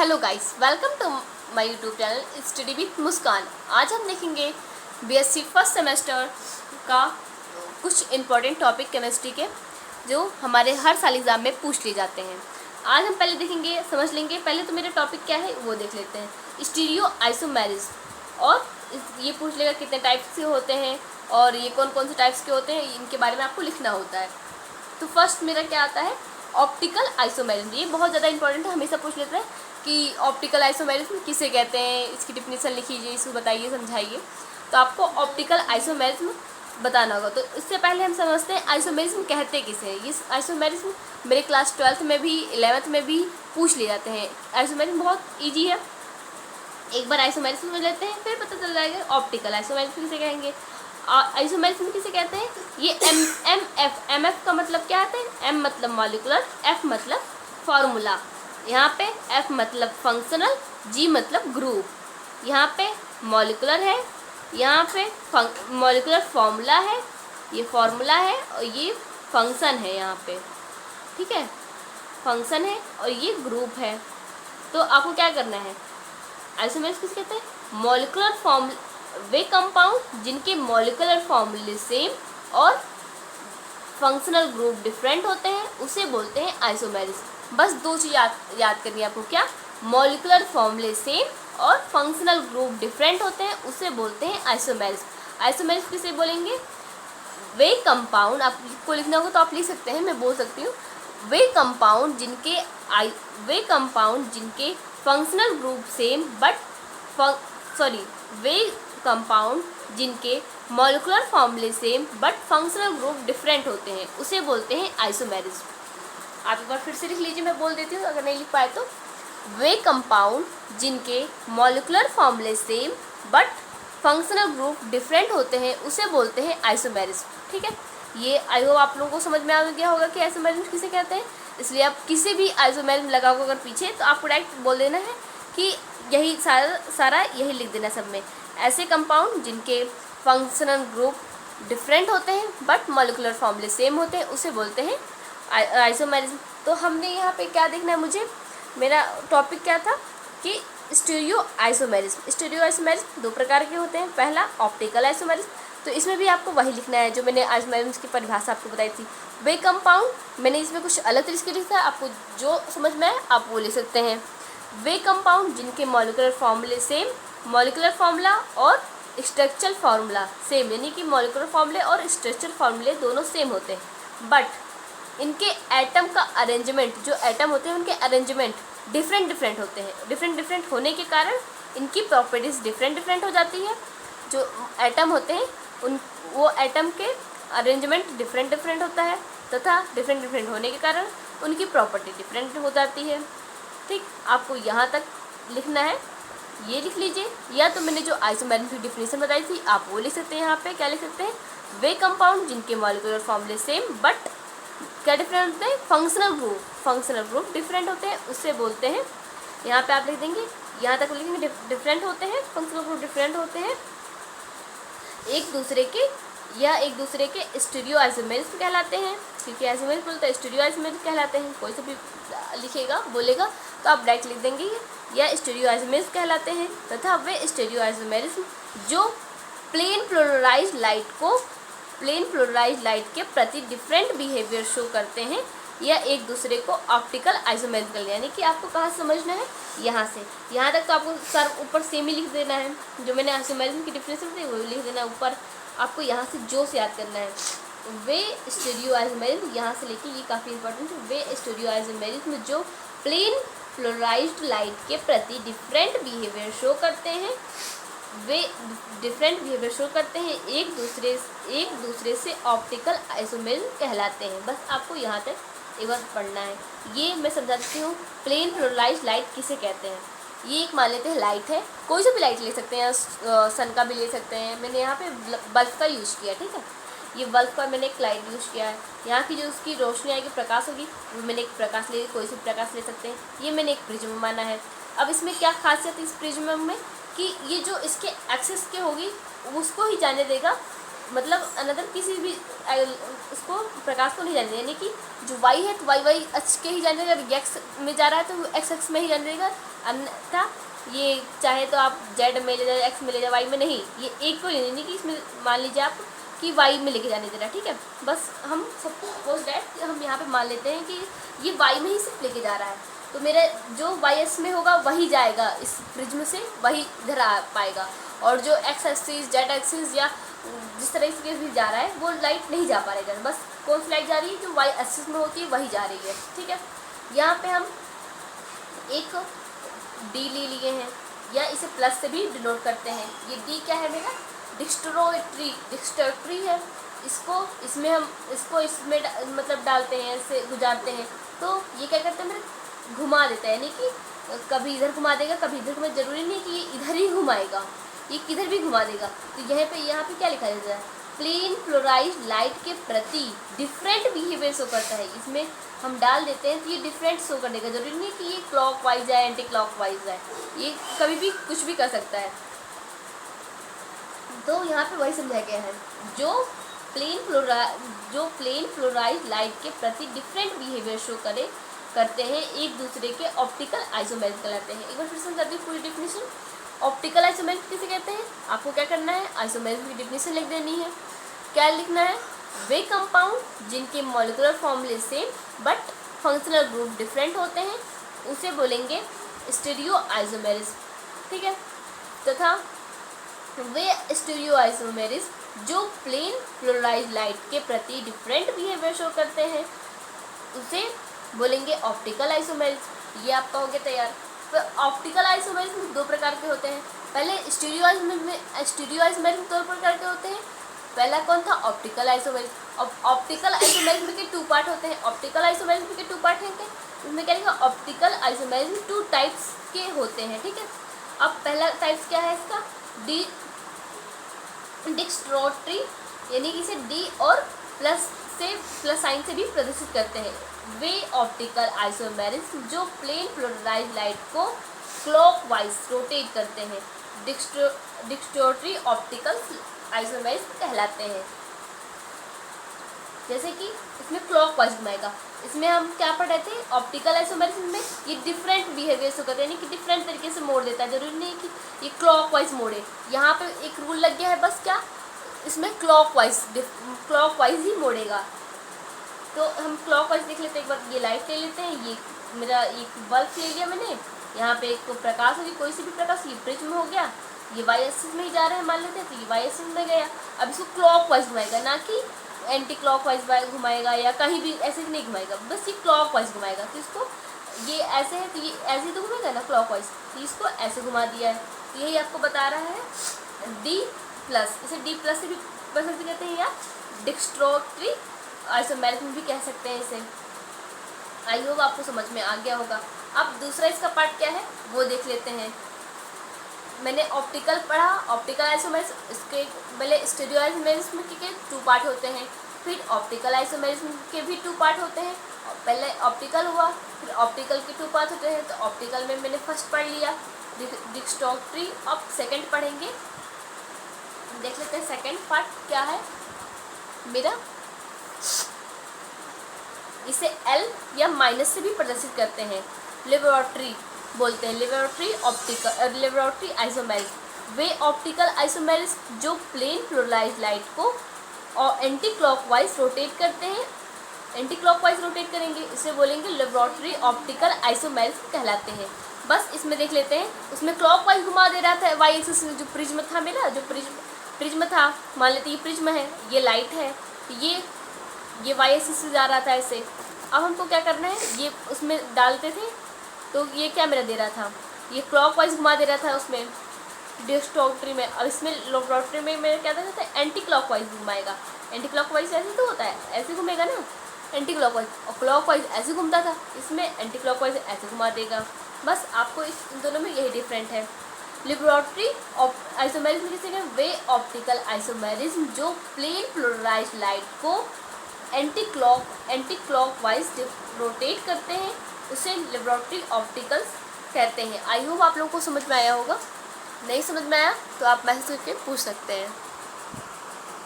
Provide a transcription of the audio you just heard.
Hello guys, welcome to my YouTube channel study with Muskan. आज हम देखेंगे बीएससी फर्स्ट सेमेस्टर का कुछ इम्पोर्टेंट टॉपिक केमिस्ट्री के जो हमारे हर साल एग्ज़ाम में पूछ लिए जाते हैं। आज हम पहले देखेंगे, समझ लेंगे। पहले तो मेरा टॉपिक क्या है वो देख लेते हैं। स्टीरियो आइसोमेरिज्म, और ये पूछ लेगा कितने टाइप्स के होते हैं और ये कौन कौन से टाइप्स के होते हैं, इनके बारे में आपको लिखना होता है। तो फर्स्ट मेरा क्या आता है, ऑप्टिकल आइसोमेरिज्म। ये बहुत ज़्यादा इंपॉर्टेंट है, हमेशा पूछ लेते हैं कि ऑप्टिकल आइसोमेरिज्म किसे कहते हैं, इसकी डिफिनीशन लिखिए, इसको बताइए, समझाइए। तो आपको ऑप्टिकल आइसोमेरिज्म बताना होगा। तो इससे पहले हम समझते हैं आइसोमेरिज्म कहते किसे हैं। ये आइसोमेरिज्म मेरे क्लास 12th में भी 11th में भी पूछ लिए जाते हैं। आइसोमेरिज्म बहुत ईजी है, एक बार आइसोमेरिज्म समझ लेते हैं फिर पता चल जाएगा ऑप्टिकल आइसोमेरिज्म किसे कहेंगे। आइसोमेरिज्म किसे कहते हैं, ये एम एफ का मतलब क्या आता है। एम मतलब मॉलिक्यूलर, एफ मतलब फार्मूला। यहाँ पे एफ मतलब फंक्शनल, जी मतलब ग्रुप। यहाँ पे मॉलिक्यूलर है, यहाँ पे मॉलिक्यूलर फार्मूला है, ये फार्मूला है और ये फंक्शन है। यहाँ पे ठीक है, फंक्शन है और ये ग्रुप है। तो आपको क्या करना है, आइसोमेरिज्म किसे कहते हैं, मॉलिक्यूलर फॉर्म वे कंपाउंड जिनके मॉलिक्यूलर फॉर्मूले सेम और फंक्शनल ग्रुप डिफरेंट होते हैं उसे बोलते हैं आइसोमेरिज्म। बस दो चीज़ याद करनी है आपको, क्या, मॉलिक्यूलर फॉर्मूले सेम और फंक्शनल ग्रुप डिफरेंट होते हैं उसे बोलते हैं आइसोमेरिज्म। आइसोमेरिज्म किसे बोलेंगे, वे कंपाउंड, आपको लिखना होगा तो आप लिख सकते हैं, मैं बोल सकती हूँ। वे कंपाउंड जिनके functional group same way compound जिनके मॉलिक्यूलर फॉर्मूले same but functional group different होते हैं उसे बोलते हैं आइसोमेरिज्म। आप एक बार फिर से लिख लीजिए, मैं बोल देती हूँ अगर नहीं लिख पाए तो। वे कंपाउंड जिनके मॉलिक्यूलर फॉर्मूले same but functional group different होते हैं उसे बोलते हैं आइसोमेरिज्म। ठीक है, ये आई होप आप लोगों को समझ में आ गया होगा कि आइसोमेरिज्म किसे कहते हैं। इसलिए आप किसी भी आइसोमेरिज्म लगाओगे अगर पीछे तो आपको डायरेक्ट बोल देना है कि यही सारा यही लिख देना सब में। ऐसे कंपाउंड जिनके फंक्शनल ग्रुप डिफरेंट होते हैं बट मॉलिक्यूलर फॉर्मूले सेम होते हैं उसे बोलते हैं आइसोमेरिज्म। तो हमने यहाँ पे क्या देखना है, मुझे मेरा टॉपिक क्या था कि स्टीरियो आइसोमेरिज्म। स्टीरियो आइसोमेरिज्म दो प्रकार के होते हैं। पहला ऑप्टिकल आइसोमेरिज्म, तो इसमें भी आपको वही लिखना है जो मैंने आइसोमेरिज्म की परिभाषा आपको बताई थी। वे कंपाउंड, मैंने इसमें कुछ अलग तरीके से लिखा है, आपको जो समझ में आए आप वो लिख सकते हैं। वे कंपाउंड जिनके मॉलिक्यूलर फॉर्मूले सेम, मॉलिक्यूलर फार्मूला और स्ट्रक्चरल फार्मूला सेम, यानी कि मॉलिक्यूलर फार्मूले और स्ट्रक्चरल फार्मूले दोनों सेम होते हैं बट इनके एटम का अरेंजमेंट, जो एटम होते हैं उनके अरेंजमेंट डिफरेंट होते हैं। डिफरेंट होने के कारण इनकी प्रॉपर्टीज़ डिफरेंट हो जाती है। जो एटम होते हैं वो एटम के अरेंजमेंट डिफरेंट होता है तथा डिफरेंट होने के कारण उनकी प्रॉपर्टी डिफरेंट हो जाती है। ठीक, आपको यहाँ तक लिखना है, ये लिख लीजिए। या तो मैंने जो आइसोमेरिज्म की डिफिनीशन बताई थी आप वो लिख सकते हैं। यहाँ पे क्या लिख सकते हैं, वे कंपाउंड जिनके मॉलिक्यूलर फॉर्मूले सेम बट क्या डिफरेंट होते हैं, फंक्शनल ग्रुप डिफरेंट होते हैं उसे बोलते हैं। यहाँ पे आप लिख देंगे, यहाँ तक लिखेंगे डिफरेंट होते हैं, फंक्शनल ग्रुप डिफरेंट होते हैं एक दूसरे के स्टीरियो आइसोमेरिज्म कहलाते हैं। क्योंकि आइसोमेरिज्म बोलते हैं स्टीरियो आइसोमेरिज्म कहलाते हैं। कोई से भी लिखेगा बोलेगा तो आप डायरेक्ट लिख देंगे या स्टीरियो आइसोमेरिज्म कहलाते हैं। तथा वे स्टीरियो आइसोमेरिज्म जो प्लेन पोलराइज्ड लाइट के प्रति डिफरेंट बिहेवियर शो करते हैं या एक दूसरे को ऑप्टिकल आइसोमेरिज्म कर, यानी कि आपको कहाँ समझना है, यहाँ से यहाँ तक तो आपको सर ऊपर सेम ही लिख देना है। जो मैंने आइसोमेरिज्म की डिफिनेशन दी वो लिख देना है ऊपर। आपको यहाँ से जो से याद करना है, वे स्टीरियो आइसोमेरिज्म, यहाँ से लेके ये काफ़ी इंपॉर्टेंट है। वे स्टीरियो आइसोमेरिज्म जो प्लेन पोलराइज्ड लाइट के प्रति डिफरेंट बिहेवियर शो करते हैं, एक दूसरे से ऑप्टिकल आइसोमेरिज्म कहलाते हैं। बस आपको यहाँ तक एक बार पढ़ना है। ये मैं समझाती हूँ, प्लेन पोलराइज्ड लाइट किसे कहते हैं। ये एक मान लेते हैं लाइट है, कोई सा भी लाइट ले सकते हैं, सन का भी ले सकते हैं। मैंने यहाँ पे बल्ब का यूज़ किया, ठीक है, ये बल्ब पर मैंने एक लाइट यूज़ किया है। यहाँ की जो उसकी रोशनी आएगी, प्रकाश होगी, वो मैंने एक प्रकाश ले, कोई सा प्रकाश ले सकते हैं। ये मैंने एक प्रिज्म माना है। अब इसमें क्या खासियत है इस प्रिज्म में कि ये जो इसके एक्सिस के होगी उसको ही जाने देगा मतलब अनदर किसी भी उसको प्रकाश को नहीं जाने देगा, यानी कि जो वाई है तो वाई अक्ष के ही जाने देगा, अगर एक्स में जा रहा है तो एक्स अक्ष में ही जाने देगा, अन्यथा ये चाहे तो आप जेड में ले जाए, एक्स में ले जाए, वाई में नहीं, ये एक को लेने कि इसमें मान लीजिए आप कि वाई में लेके जाने दे रहा है, ठीक है। बस हम सपोज डैट हम यहाँ पे मान लेते हैं कि ये वाई में ही सिर्फ लेके जा रहा है, तो मेरा जो वाई एक्स में होगा वही जाएगा इस प्रिज्म से, वही इधर आ पाएगा, और जो एक्स एक्सिस जेड एक्सिस या जिस तरह से भी जा रहा है वो लाइट नहीं जा पा रही है। बस कौन सी लाइट जा रही है, जो वाई एक्सिस में होती है वही जा रही है, ठीक है। यहाँ पे हम एक डी ले लिए हैं, या इसे प्लस से भी डिनोट करते हैं। ये डी क्या है मेरा, डिस्ट्रोट्री है। इसको इसमें मतलब डालते हैं, ऐसे गुजारते हैं, तो ये क्या करते हैं मेरे घुमा देता है, यानी कि कभी इधर घुमा देगा कभी इधर घुमा, जरूरी नहीं कि ये इधर ही घुमाएगा, ये किधर भी घुमा देगा। तो यहाँ पे क्या लिखा जाता है, प्लेन पोलराइज्ड लाइट के प्रति डिफरेंट बिहेवियर शो करता है। इसमें हम डाल देते हैं तो ये डिफरेंट शो कर देगा, जरूरी नहीं कि ये क्लॉक वाइज है एंटी क्लॉक वाइज है, ये कभी भी कुछ भी कर सकता है। तो यहाँ पे वही समझाया गया है, जो प्लेन पोलराइज्ड लाइट के प्रति डिफरेंट बिहेवियर शो करते हैं, एक दूसरे के ऑप्टिकल आइसोमेरिज्म कहलाते हैं। एक बार फिर से कर दी पूरी डेफिनेशन। ऑप्टिकल आइसोमेरिज्म किसे कहते हैं, आपको क्या करना है, आइसोमेरिज्म की डेफिनेशन लिख देनी है। क्या लिखना है, वे कंपाउंड जिनके मॉलिक्यूलर फॉर्मूले same but functional group different होते हैं उसे बोलेंगे स्टीरियो आइसोमेरिज्म, ठीक है। तथा वे स्टीरियो आइसोमेरिज्म जो प्लेन पोलराइज्ड लाइट के प्रति डिफरेंट बिहेवियर शो करते हैं उसे बोलेंगे ऑप्टिकल आइसोमेरिज्म। ये आपका हो गया तैयार। तो ऑप्टिकल आइसोमेरिज्म दो प्रकार के होते हैं। पहले स्टीरियो आइसोमेरिज्म दो प्रकार के होते हैं। पहला कौन था, ऑप्टिकल आइसोमेरिज्म। ऑप्टिकल आइसोमेरिज्म के टू पार्ट होते हैं। ऑप्टिकल आइसोमेरिज्म के टू पार्ट हैं क्या, इसमें क्या लिखा, ऑप्टिकल आइसोमेरिज्म टू टाइप्स के होते हैं, ठीक है। अब पहला टाइप्स क्या है इसका, डिस्ट्रोट्री, यानी कि इसे डी और प्लस साइन से भी प्रदर्शित करते हैं। वे ऑप्टिकल आइसोमेरिज्म जो प्लेन पोलराइज्ड लाइट को क्लॉकवाइज रोटेट करते हैं डिस्ट्रोट्री ऑप्टिकल आइसोमेरिज्म कहलाते हैं। जैसे कि इसमें क्लॉकवाइज घुमाएगा, इसमें हम क्या पढ़ रहे थे, ऑप्टिकल आइसोमेरिज्म में ये डिफरेंट बिहेवियर से करते हैं, यानी कि डिफरेंट तरीके से मोड़ देता है, जरूरी नहीं कि ये क्लॉकवाइज मोड़े। यहाँ पे एक रूल लग गया है, बस क्या, इसमें क्लॉकवाइज ही मोड़ेगा। तो हम क्लॉकवाइज देख लेते हैं। एक बार ये लाइट ले लेते हैं, ये मेरा एक बल्ब ले लिया मैंने, यहाँ पे एक प्रकाश होगी, कोई सी भी प्रकाश, ये प्रिज्म हो गया, ये वाई एक्सिस में ही जा रहा है मान लेते हैं, तो ये वाई एक्सिस में गया। अब इसको क्लॉकवाइज घुमाएगा, ना कि एंटी क्लॉकवाइज घुमाएगा या कहीं भी ऐसे नहीं घुमाएगा, बस ये क्लॉकवाइज घुमाएगा। तो इसको ये ऐसे है तो ये ऐसे ही तो घुमाएगा ना क्लॉकवाइज, तो इसको ऐसे घुमा दिया है। तो यही आपको बता रहा है डी प्लस, इसे डी प्लस से भी पसंद कहते हैं, या डिस्ट्रोट्री आइसोमेरिज्म भी कह सकते हैं इसे। आई होप आपको समझ में आ गया होगा। अब दूसरा इसका पार्ट क्या है वो देख लेते हैं। मैंने ऑप्टिकल पढ़ा, ऑप्टिकल आइसोमेरिज्म, इसके पहले स्टीरियो आइसोमेरिज्म के टू पार्ट होते हैं, फिर ऑप्टिकल आइसोमेरिज्म के भी टू पार्ट होते हैं। पहले ऑप्टिकल हुआ, फिर ऑप्टिकल के टू पार्ट होते हैं। तो ऑप्टिकल में मैंने फर्स्ट पढ़ लिया डिस्ट्रोट्री, अब सेकंड पढ़ेंगे। देख लेते हैं सेकंड पार्ट क्या है मेरा। इसे एल या माइनस से भी प्रदर्शित करते हैं, लेबोरेटरी बोलते हैं, लेबोरेटरी आइसोमेरिज्म। वे ऑप्टिकल आइसोमेरिज्म जो प्लेन पोलराइज्ड लाइट को और एंटी क्लॉकवाइज रोटेट करते हैं, एंटी क्लॉकवाइज रोटेट करेंगे, इसे बोलेंगे लेबोरेटरी ऑप्टिकल आइसोमेरिज्म कहलाते हैं। बस इसमें देख लेते हैं, उसमें क्लॉकवाइज घुमा दे रहा था वाई एक्सिस में, जो प्रिज्म था मेरा, जो प्रिज्म था, मान लेते ये प्रिज्म है, ये लाइट है, ये वाई एक्सिस से जा रहा था ऐसे। अब हमको क्या करना है, ये उसमें डालते थे तो ये क्या मेरा दे रहा था, ये क्लॉकवाइज घुमा दे रहा था उसमें डिस्ट्रोट्री में। अब इसमें लेबोरेटरी में मेरा क्या था, एंटी क्लॉकवाइज घुमाएगा। एंटी क्लॉकवाइज ऐसे तो होता है, ऐसे घूमेगा ना एंटी क्लॉकवाइज, और क्लॉकवाइज ऐसे घूमता था, इसमें एंटी क्लॉकवाइज ऐसे घुमा देगा। बस आपको इन दोनों में यही डिफरेंट है। लेबोरेटरी आइसोमेरिज्म किसे कहते हैं, वे ऑप्टिकल आइसोमेरिज्म जो प्लेन पोलराइज्ड लाइट को एंटी क्लॉकवाइज रोटेट करते हैं, उसे लेबोरेटरी ऑप्टिकल्स कहते हैं। आई होप आप लोगों को समझ में आया होगा। नहीं समझ में आया तो आप मैसेज करके पूछ सकते हैं।